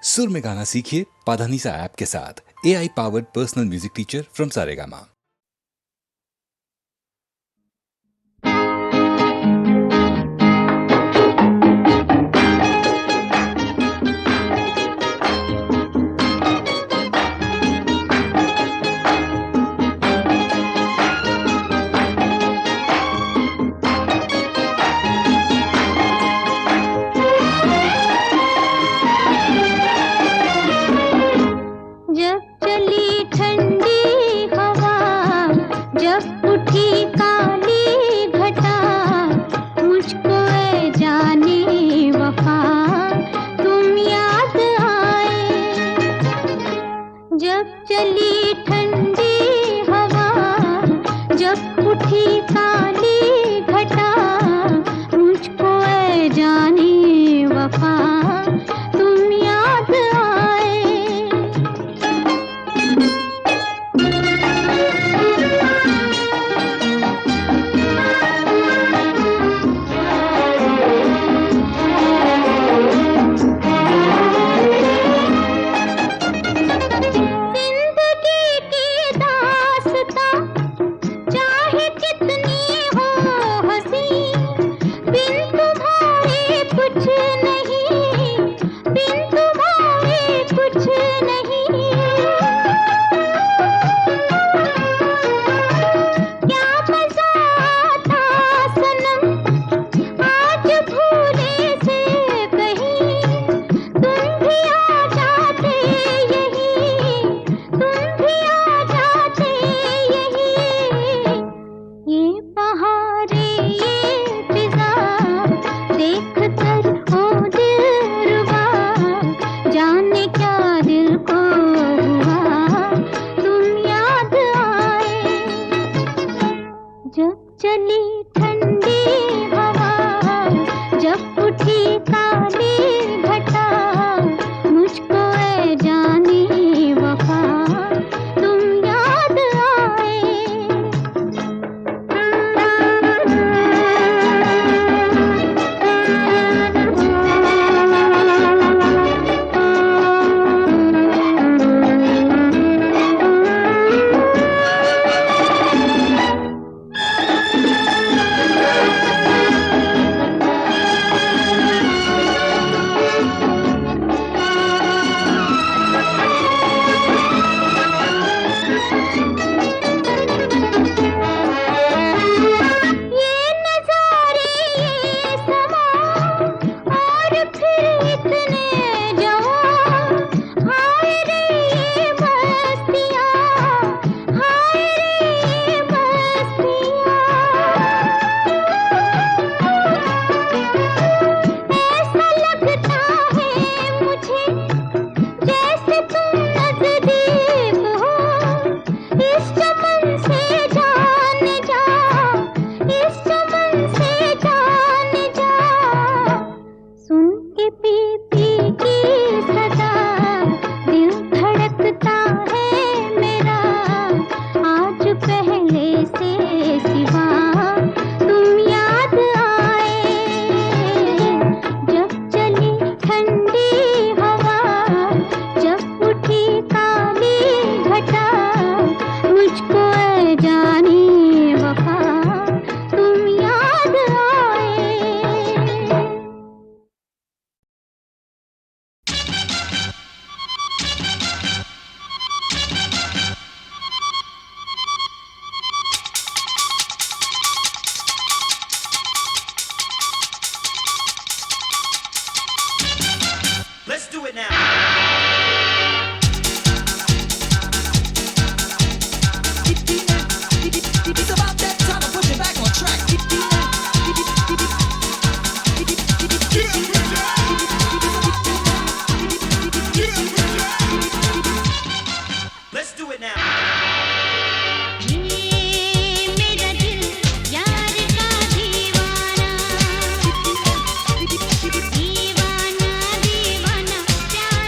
सुर में गाना सीखिए पाधानीसा ऐप के साथ। AI powered personal music teacher from Saregama. दीवाना दीवाना प्यार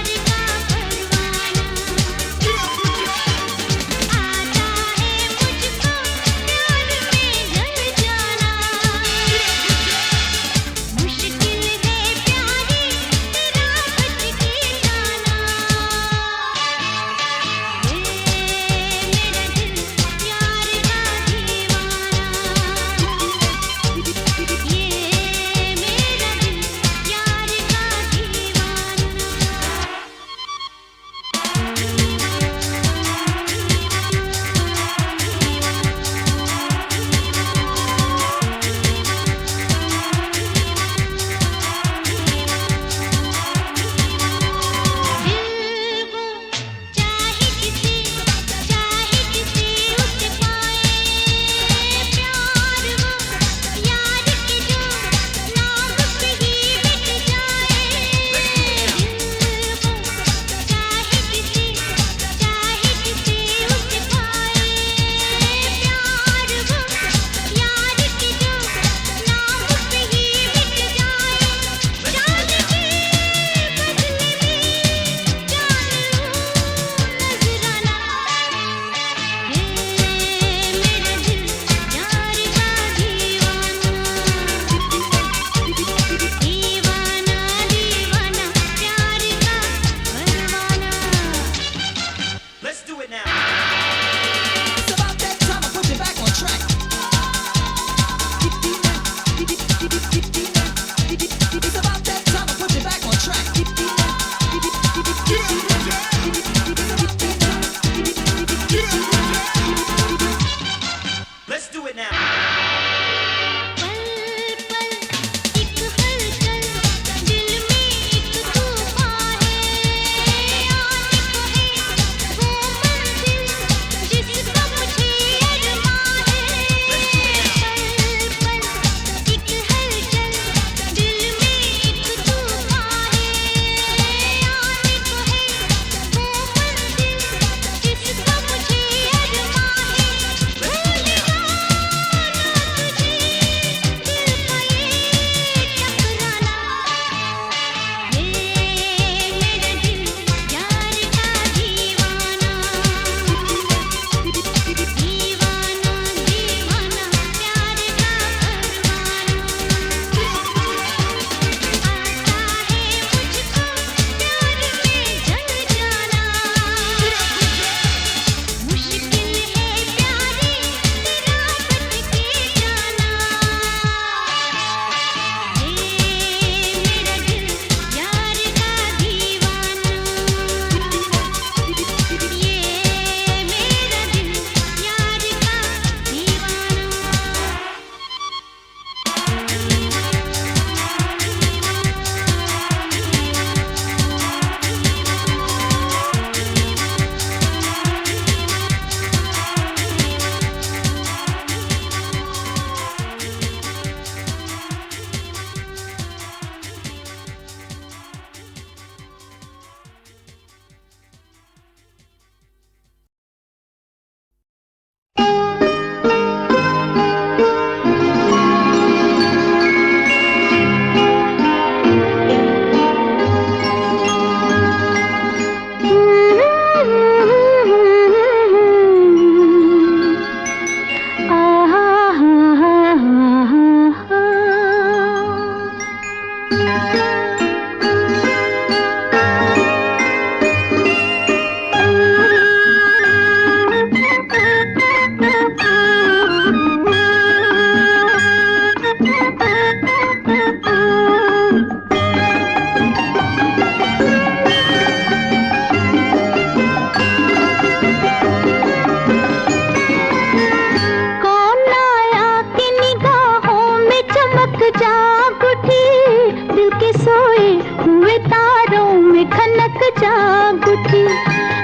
जाग उठी,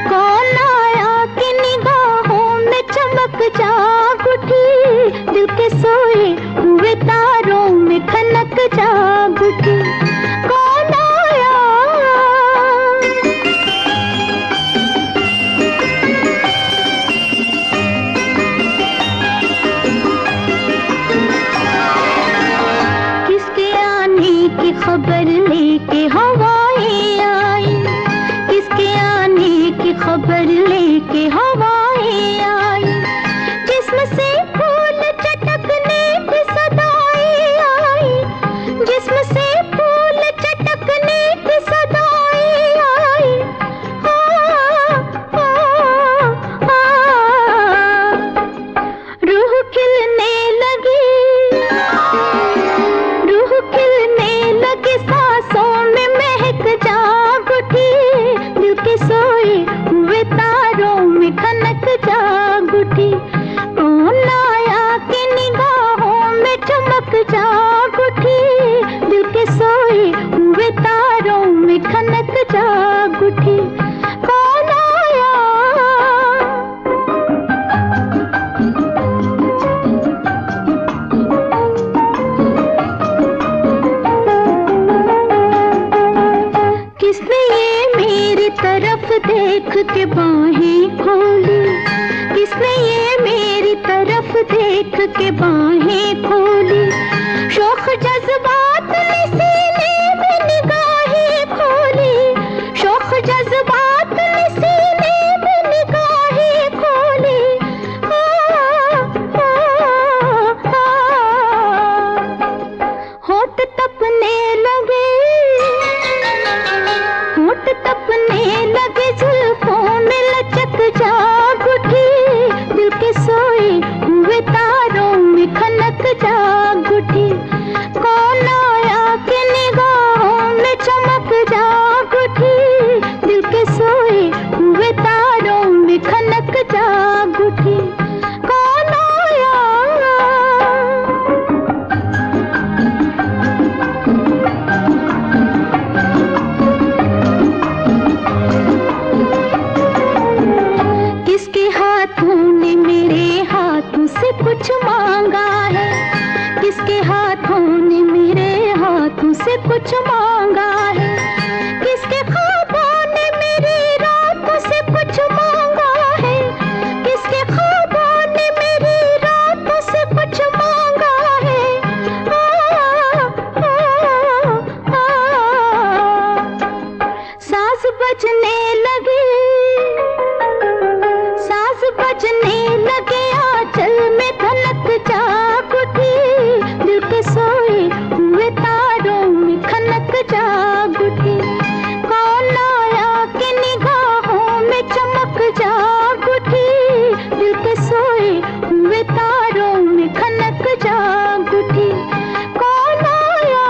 कौन आया कि निगाहों में चमक जाग उठी, दिल के सोए हुए तारों में खनक जाग उठी, कौन आया। किसके आने की खबर लेके हवाएं आई, किसके आने की खबर लेके हवाएं आई, जिस्म से फूल चटकने की सदाएं आई, जिस्म से फूल चटकने की सदाएं आई, रूह खिलने लगी, रूह खिलने लगी, सांसों में महक जाग उठी, दिल के सोए हुए तारों में खनक जाग उठी, कौन आया कि निगाहों में चमक जाग उठी, दिल के सोए हुए तारों में खनक जाग उठी, कौन आया। किसने ये मेरी तरफ देख के बाहें खोली, किसने ये मेरी तरफ देख के बाहें खोली, शौक जज्बात ने सीने में निगाहें खोली, शौक जज्बात ने सीने में निगाहें खोली, होठ तपने लगे, होठ तपने लगे, जुल्फों में लचक जाग उठी, दिल के सोए हुए तारों में खनक जाग उठी, कौन आया कि निगाहों में चमक जाग उठी, दिल के सोए हुए तारों में खनक जाग उठी, कौन आया। किसके हाथों ने मेरे हाथों से कुछ मांगा है, किसके हाथों ने मेरे हाथों से कुछ मांगा है, किसके ख्वाबों ने मेरी रातों से कुछ मांगा है, किसके ख्वाबों ने मेरी रातों से कुछ मांगा है, साज बजने लगे, साज बजने लगे, आंचल में धनक जाग उठी, दिल के सोए हुए तारों में खनक जाग उठी, कौन आया कि निगाहों में चमक जाग उठी, दिल के सोए हुए तारों में खनक जाग उठी, कौन आया।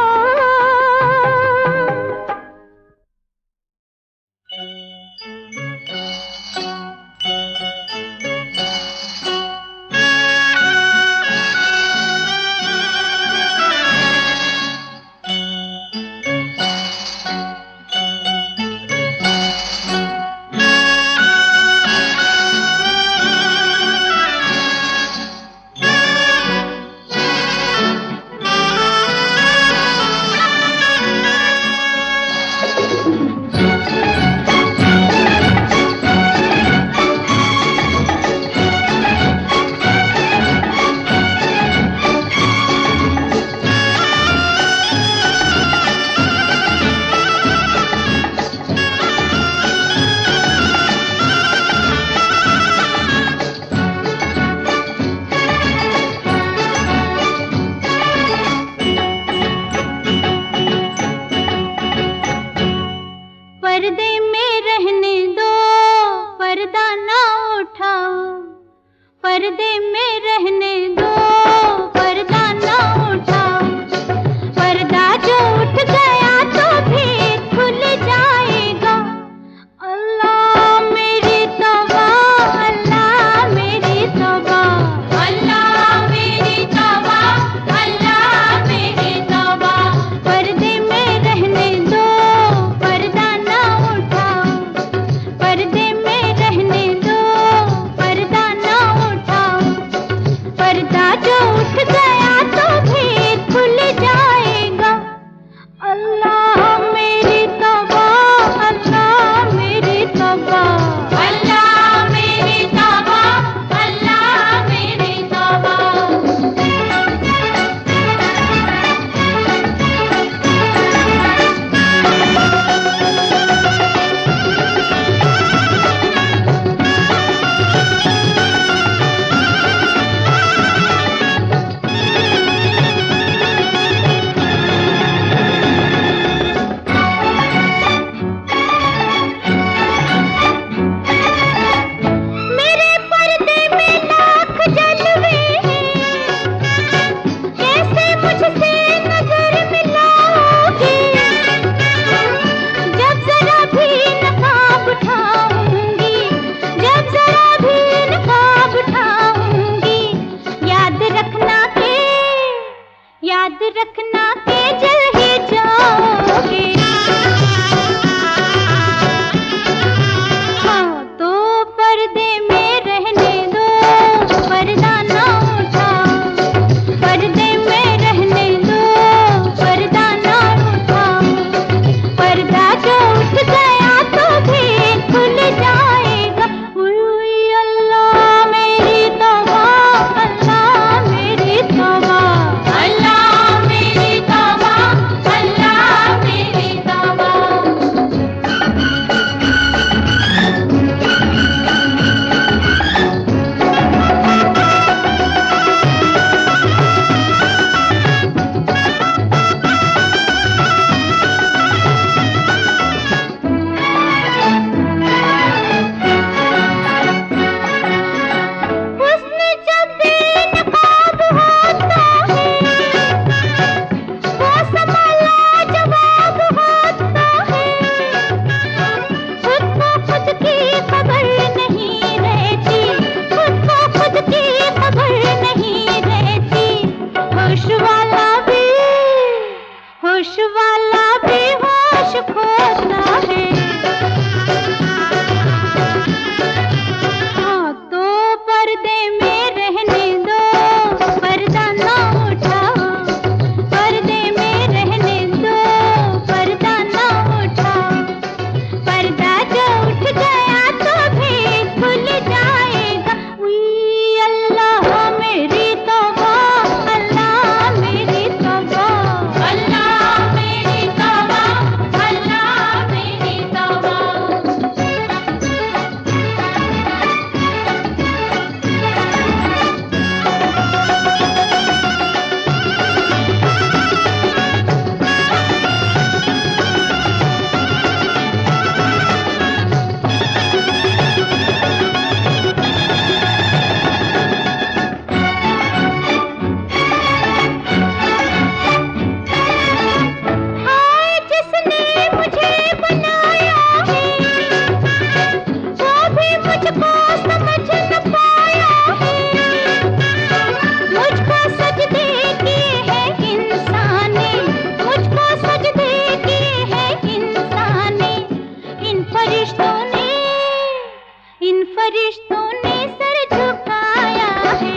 पर्दे में रहने दो, पर्दा ना उठाओ। पर्दा जो उठ गया तो भी खुल जाएगा। अल्लाह मेरी तौबा, अल्लाह मेरी तौबा, अल्लाह मेरी तौबा, अल्लाह मेरी तौबा। पर्दे में रहने दो, पर्दा ना उठाओ। फरिश्तों ने सर झुकाया है।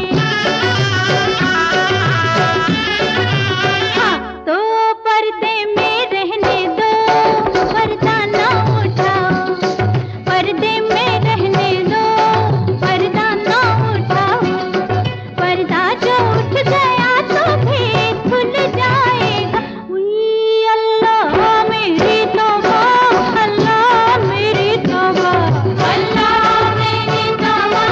हाँ, तो पर्दे में रहने दो, पर्दा ना उठाओ। पर्दे में रहने दो, पर्दा ना उठाओ। पर्दा जो उठ गया तो फिर खुल जाएगा। उई अल्लाह मेरी तौबा, अल्लाह मेरी तौबा, अल्लाह मेरी तौबा,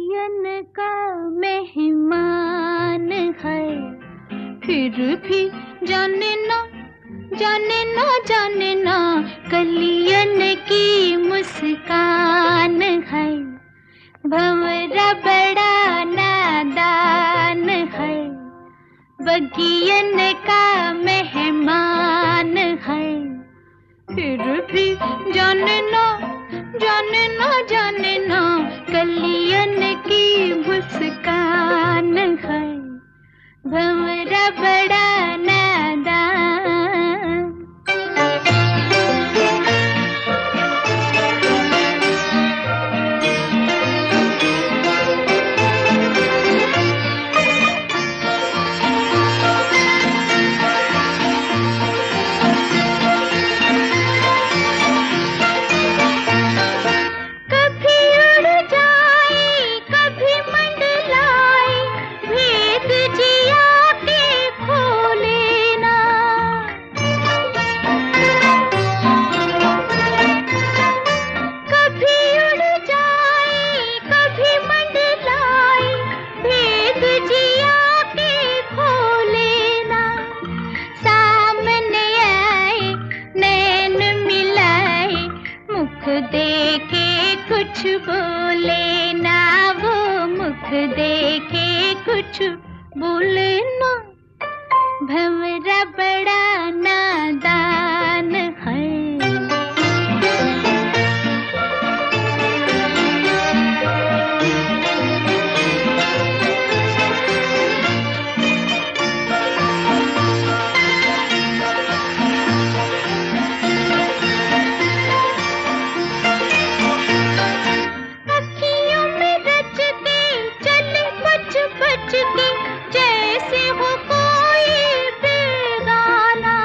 कलियन का मेहमान है, फिर भी जाने ना जाने ना जाने ना कलियन की मुस्कान है। भंवरा बड़ा नादान है, बगियन का मेहमान है, फिर भी जाने ना जाने ना जाने ना कलियन की मुस्कान है। भंवरा बड़ा नादान। देखे कुछ बोले ना, वो मुख देखे कुछ बोले ना। भंवरा बड़ा नादान है। जैसे हो कोई बेगाना,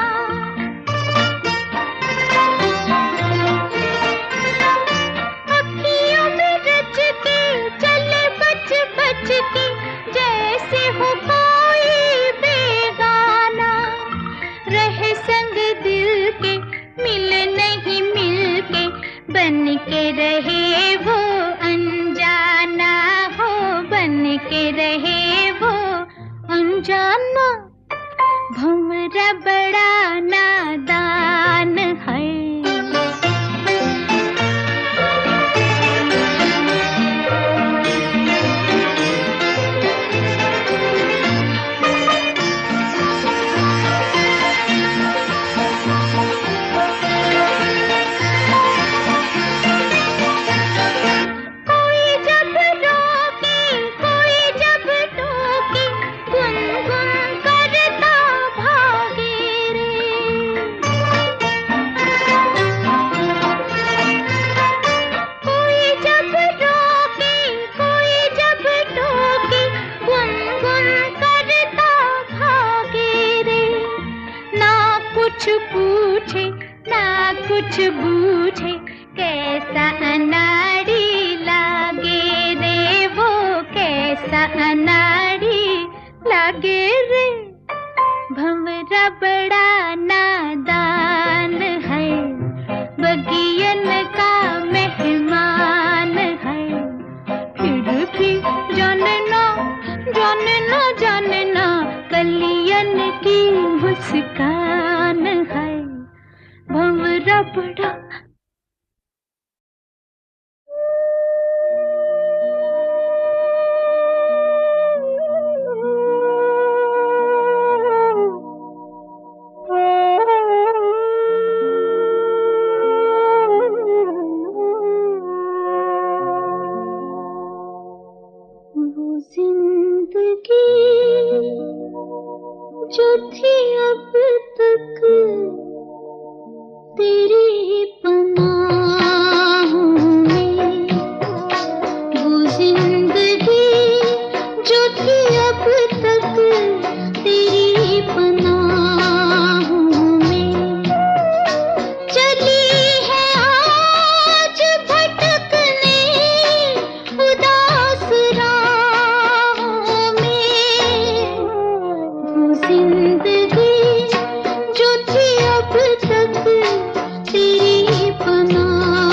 अखियों में रच के चले बच बच के, जैसे हो कोई बेगाना। रहे संग दिल के मिल नहीं मिल के, बन के रहे वो अनजाना हो, बन के रहे वो अनजाना। भंवरा बड़ा नादान है। कुछ पूछे ना कुछ बूझे, कैसा अनाड़ी लागे रे वो, कैसा अनाड़ी लागे रे। भंवरा बड़ा नादान है, बगियन का मेहमान है, फिर भी जाने ना जाने ना जाने ना कलियन की मुस्कान है। भंवरा बड़ा जिंदगी जो थी अब तक तेरी पनाहों में, वो जिंदगी जो थी अब तक तेरी पनाहों में, चली है आज भटकने उदास राहों में। वो जिंदगी जो थी अब तक तेरी पनाह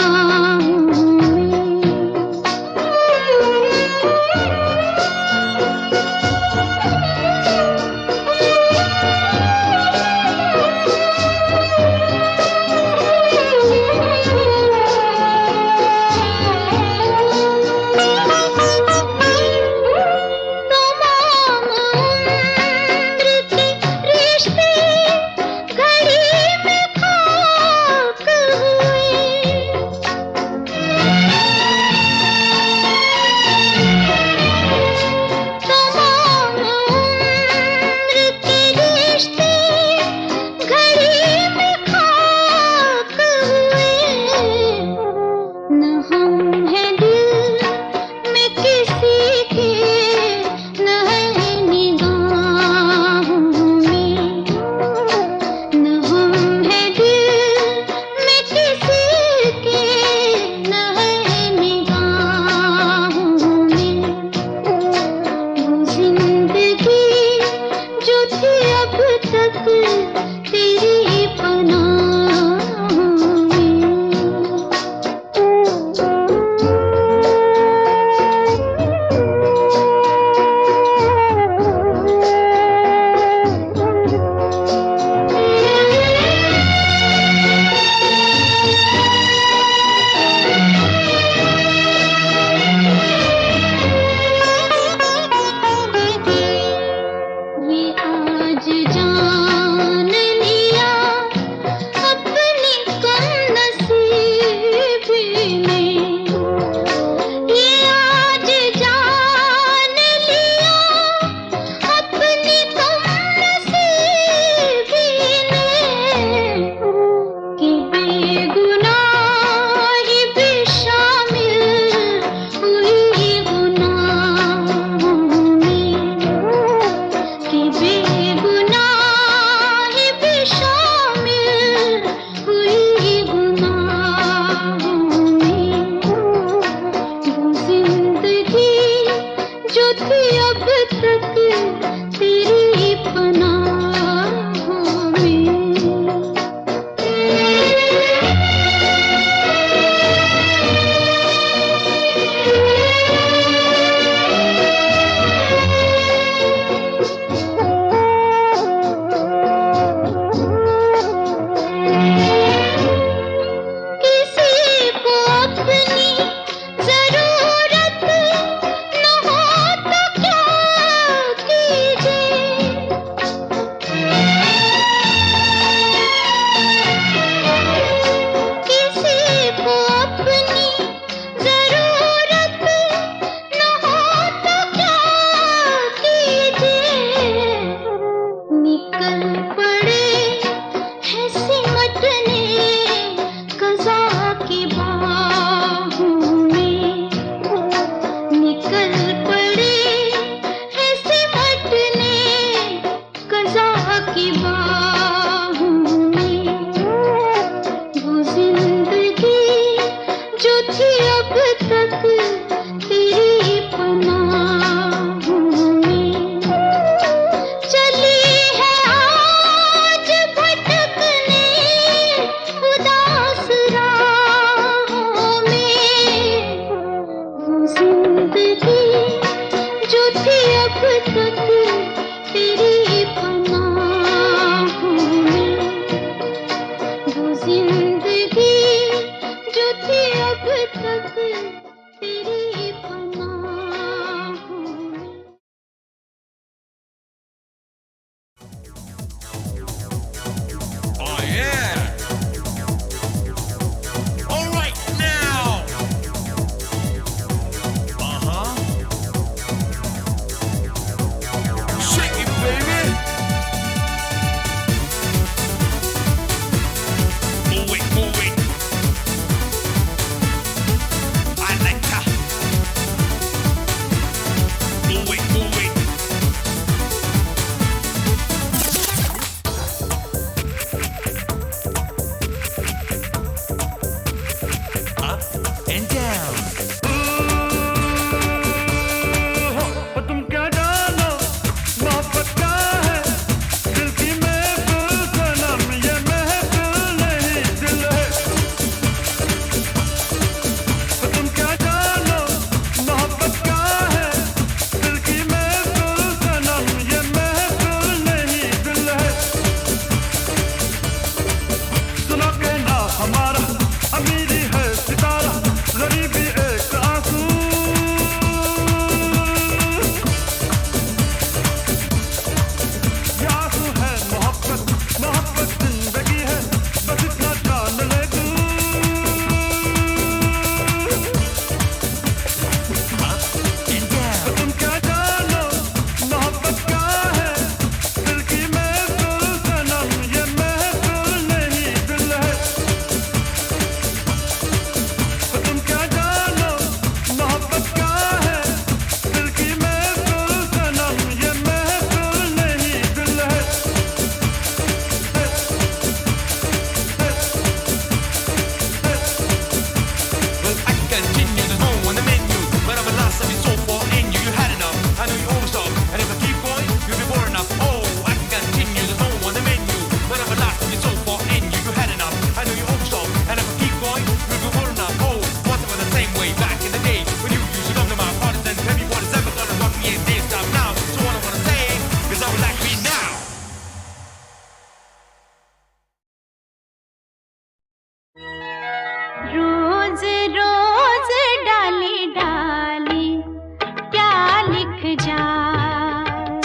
जाए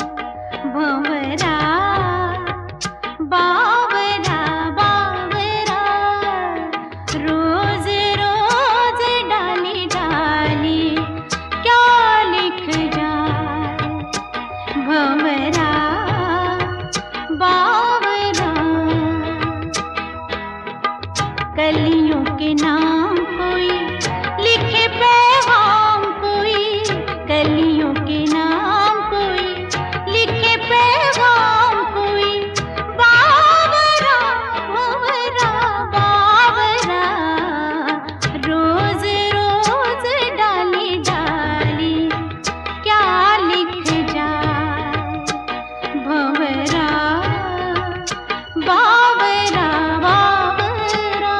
भंवरा बावरा बावरा रोज रोज डाली डाली क्या लिख जाए भंवरा बावरा कलियों के नाम कोई लिखे पैगाम कोई कलियों के नाम कोई लिखे पैगाम कोई बावरा भंवरा बावरा रोज रोज डाली डाली क्या लिख जाए भंवरा बावरा बावरा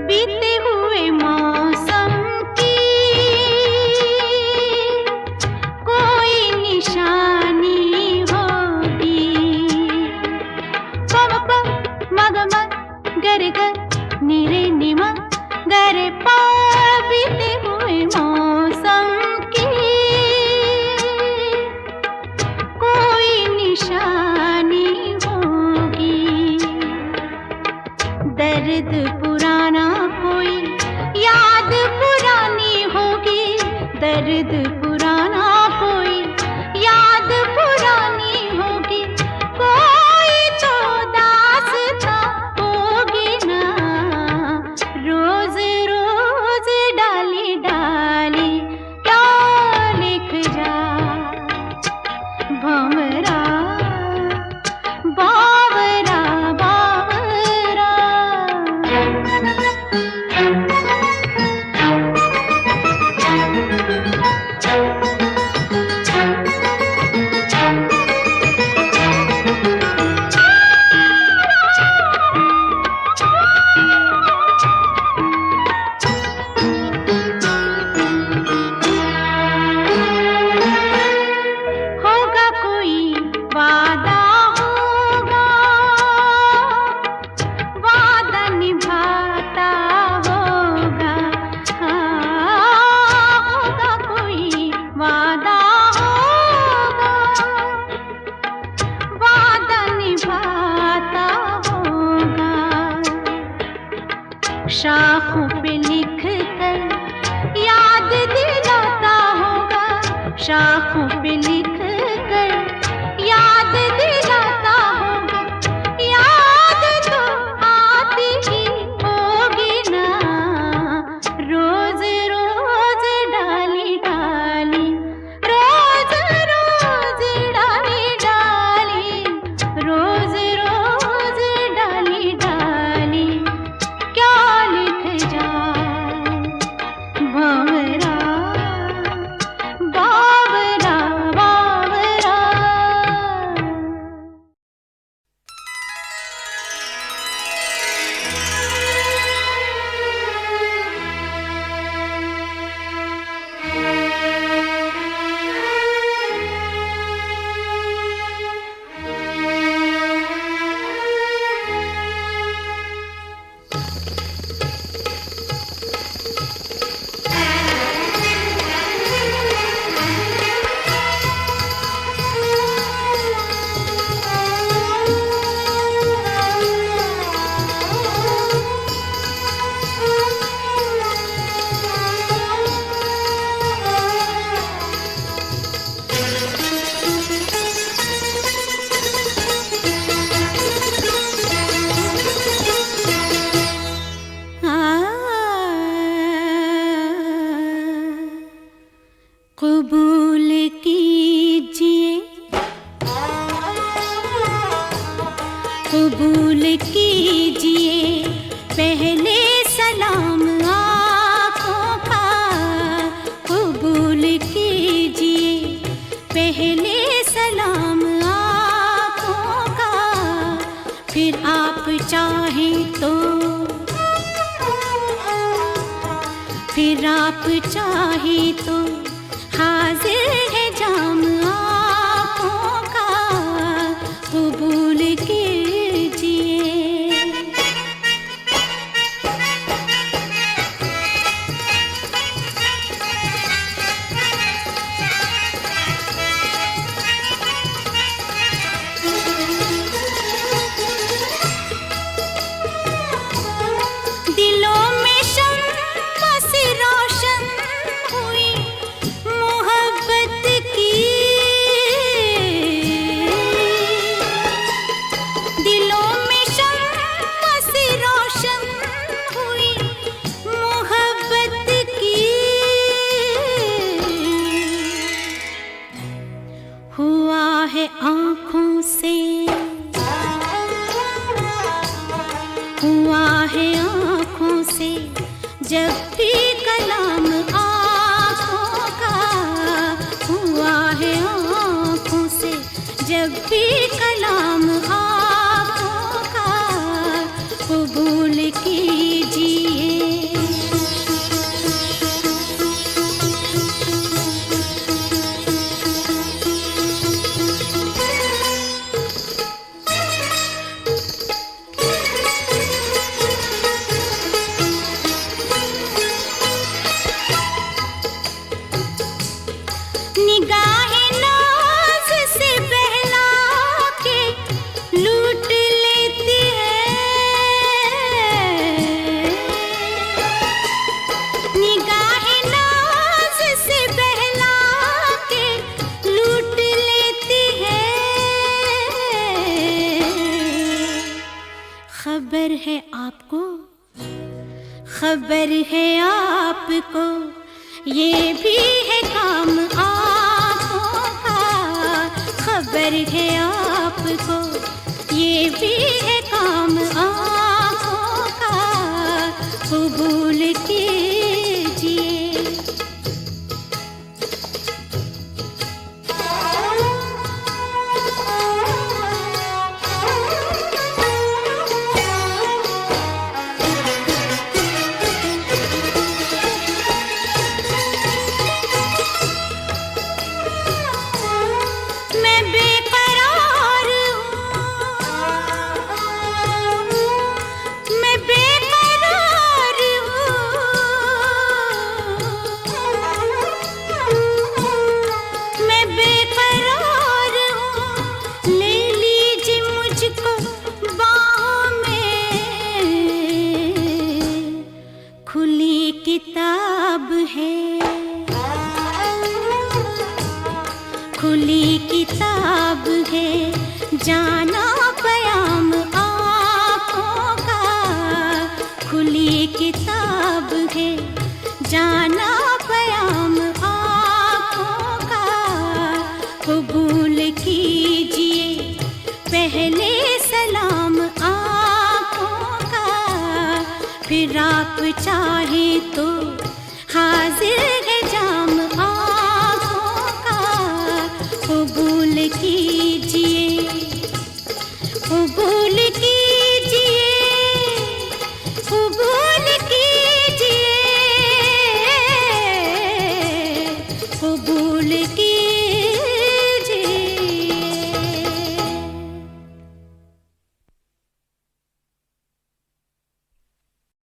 बीते हुए मौसम की कोई निशानी होगी पम पम मग मग गर गर निरे निमा गर पा बीते हुए मौसम की कोई निशानी होगी दर्द पुराना कोई याद पुरानी होगी दर्द पुराना कोई याद पुरानी होगी कोई तो दास्तां होगी ना रोज रोज डाली डाली क्या लिख जाए भंवरा बावरा बावरा होगा कोई वादा होगा वादा निभाता होगा हाँ होगा कोई वादा होगा वादा निभाता होगा शाखों पे लिख कर याद दिलाता होगा शाखों पे लिख कर याद दिलाता होगा याद तो आती ही होगी ना रोज रोज डाली डाली रोज रोज डाली डाली रोज रोज डाली डाली क्या लिख जाए भंवरा बावरा बावरा कबूल कीजिए कबूल कीजिए पहले सलाम आका फिर आप चाहे तो हाजिर है जाम आँखों का, कबूल कीजिए। दिलों में शम्मा सी रोशन हुई मोहब्बत की, दिलों में शम्मा सी रोशन हुई मोहब्बत की। हुआ है आँखों से, हुआ है आँखों से जब भी कलाम आँखों का, हुआ है आँखों से जब भी कलाम आँखों का, कबूल कीजिए। निगाहें नाज़ से बहला के लूट लेती है, निगाहें नाज़ से बहला के लूट लेती है। खबर है आपको, खबर है आपको, ये भी है काम आँखों का। खबर है आपको, ये भी है काम आँखों का, कबूल कीजिए। मैं बेकरार हूँ, मैं बेकरार हूँ, मैं बेकरार हूँ। ले लीजिए मुझको बाहों में, खुली किताब है, खुली किताब है, जाना पयाम आँखों का। खुली किताब है, जाना पयाम आँखों का, कबूल कीजिए पहले सलाम आँखों का। फिर आप चाहे तो हाजिर है जाम आँखों का, कबूल कीजिए, कबूल कीजिए, कबूल कीजिए, कबूल कीजिए।